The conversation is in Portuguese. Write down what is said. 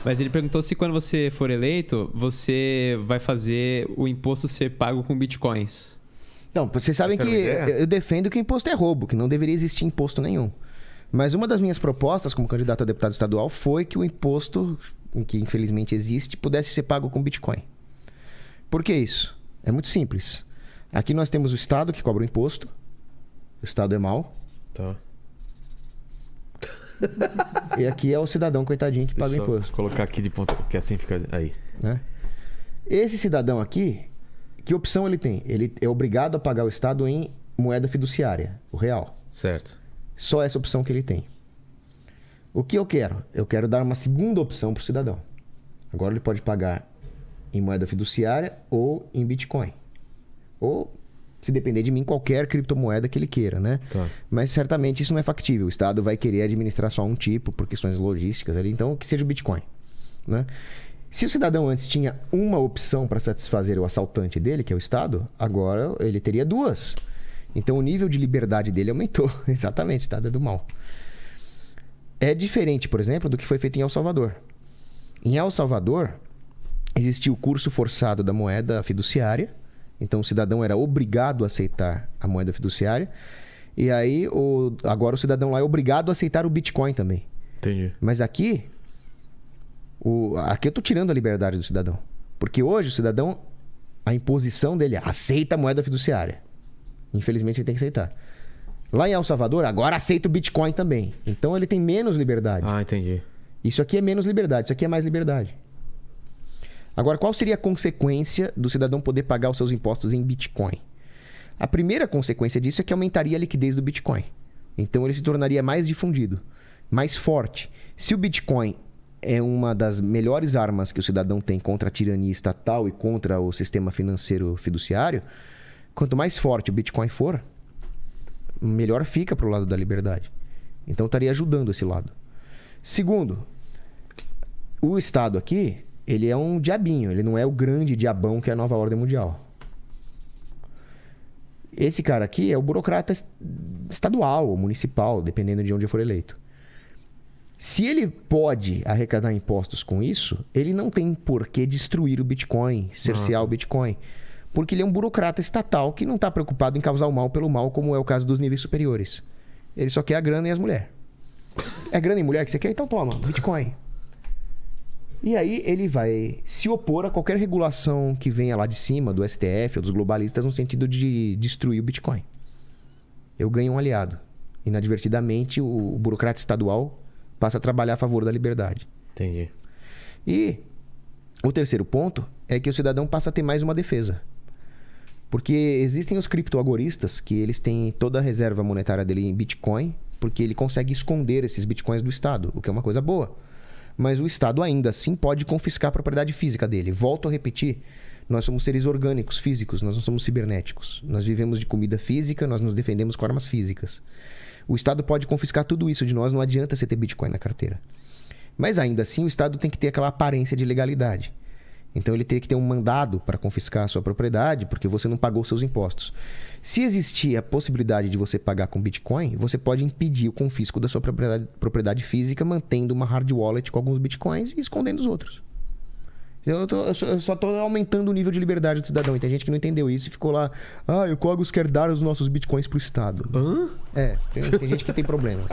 Mas ele perguntou se quando você for eleito, você vai fazer o imposto ser pago com bitcoins. Não, vocês sabem que eu defendo que imposto é roubo, que não deveria existir imposto nenhum. Mas uma das minhas propostas como candidato a deputado estadual foi que o imposto, que infelizmente existe, pudesse ser pago com Bitcoin. Por que isso? É muito simples. Aqui nós temos o Estado que cobra o imposto. O Estado é mau. Tá. E aqui é o cidadão coitadinho que paga o imposto. Vou colocar aqui de ponta, que assim fica aí. Né? Esse cidadão aqui, que opção ele tem? Ele é obrigado a pagar o Estado em moeda fiduciária, o real. Certo. Só essa opção que ele tem. O que eu quero? Eu quero dar uma segunda opção para o cidadão. Agora ele pode pagar em moeda fiduciária ou em Bitcoin. Ou, se depender de mim, qualquer criptomoeda que ele queira, né? Tá. Mas certamente isso não é factível. O Estado vai querer administrar só um tipo por questões logísticas ali. Então, que seja o Bitcoin, né? Se o cidadão antes tinha uma opção para satisfazer o assaltante dele, que é o Estado, agora ele teria duas. Então o nível de liberdade dele aumentou. Exatamente, Estado é do mal. É diferente, por exemplo, do que foi feito em El Salvador. Em El Salvador, existia o curso forçado da moeda fiduciária. Então o cidadão era obrigado a aceitar a moeda fiduciária. E aí, agora o cidadão lá é obrigado a aceitar o Bitcoin também. Entendi. Mas aqui eu tô tirando a liberdade do cidadão. Porque hoje o cidadão, a imposição dele é aceita a moeda fiduciária. Infelizmente ele tem que aceitar. Lá em El Salvador, agora aceita o Bitcoin também. Então ele tem menos liberdade. Ah, entendi. Isso aqui é menos liberdade, isso aqui é mais liberdade. Agora, qual seria a consequência do cidadão poder pagar os seus impostos em Bitcoin? A primeira consequência disso é que aumentaria a liquidez do Bitcoin. Então ele se tornaria mais difundido, mais forte. Se o Bitcoin é uma das melhores armas que o cidadão tem contra a tirania estatal e contra o sistema financeiro fiduciário, quanto mais forte o Bitcoin for, melhor fica para o lado da liberdade. Então estaria ajudando esse lado. Segundo, o Estado aqui, ele é um diabinho, ele não é o grande diabão que é a nova ordem mundial. Esse cara aqui é o burocrata estadual ou municipal, dependendo de onde for eleito. Se ele pode arrecadar impostos com isso, ele não tem por que destruir o Bitcoin, cercear o Bitcoin. Porque ele é um burocrata estatal que não está preocupado em causar o mal pelo mal, como é o caso dos níveis superiores. Ele só quer a grana e as mulheres. É grana e mulher que você quer? Então toma, Bitcoin. E aí ele vai se opor a qualquer regulação que venha lá de cima, do STF ou dos globalistas, no sentido de destruir o Bitcoin. Eu ganho um aliado. Inadvertidamente, o burocrata estadual passa a trabalhar a favor da liberdade. Entendi. E o terceiro ponto é que o cidadão passa a ter mais uma defesa. Porque existem os criptoagoristas que eles têm toda a reserva monetária dele em Bitcoin, porque ele consegue esconder esses Bitcoins do Estado, o que é uma coisa boa. Mas o Estado ainda assim pode confiscar a propriedade física dele. Volto a repetir, nós somos seres orgânicos, físicos, nós não somos cibernéticos. Nós vivemos de comida física, nós nos defendemos com armas físicas. O Estado pode confiscar tudo isso de nós, não adianta você ter Bitcoin na carteira. Mas ainda assim o Estado tem que ter aquela aparência de legalidade. Então ele teria que ter um mandado para confiscar a sua propriedade, porque você não pagou seus impostos. Se existir a possibilidade de você pagar com Bitcoin, você pode impedir o confisco da sua propriedade física, mantendo uma hard wallet com alguns Bitcoins e escondendo os outros. Eu só estou aumentando o nível de liberdade do cidadão. E tem gente que não entendeu isso e ficou lá... o Cogos quer dar os nossos Bitcoins para o Estado. Hã? Tem gente que tem problemas.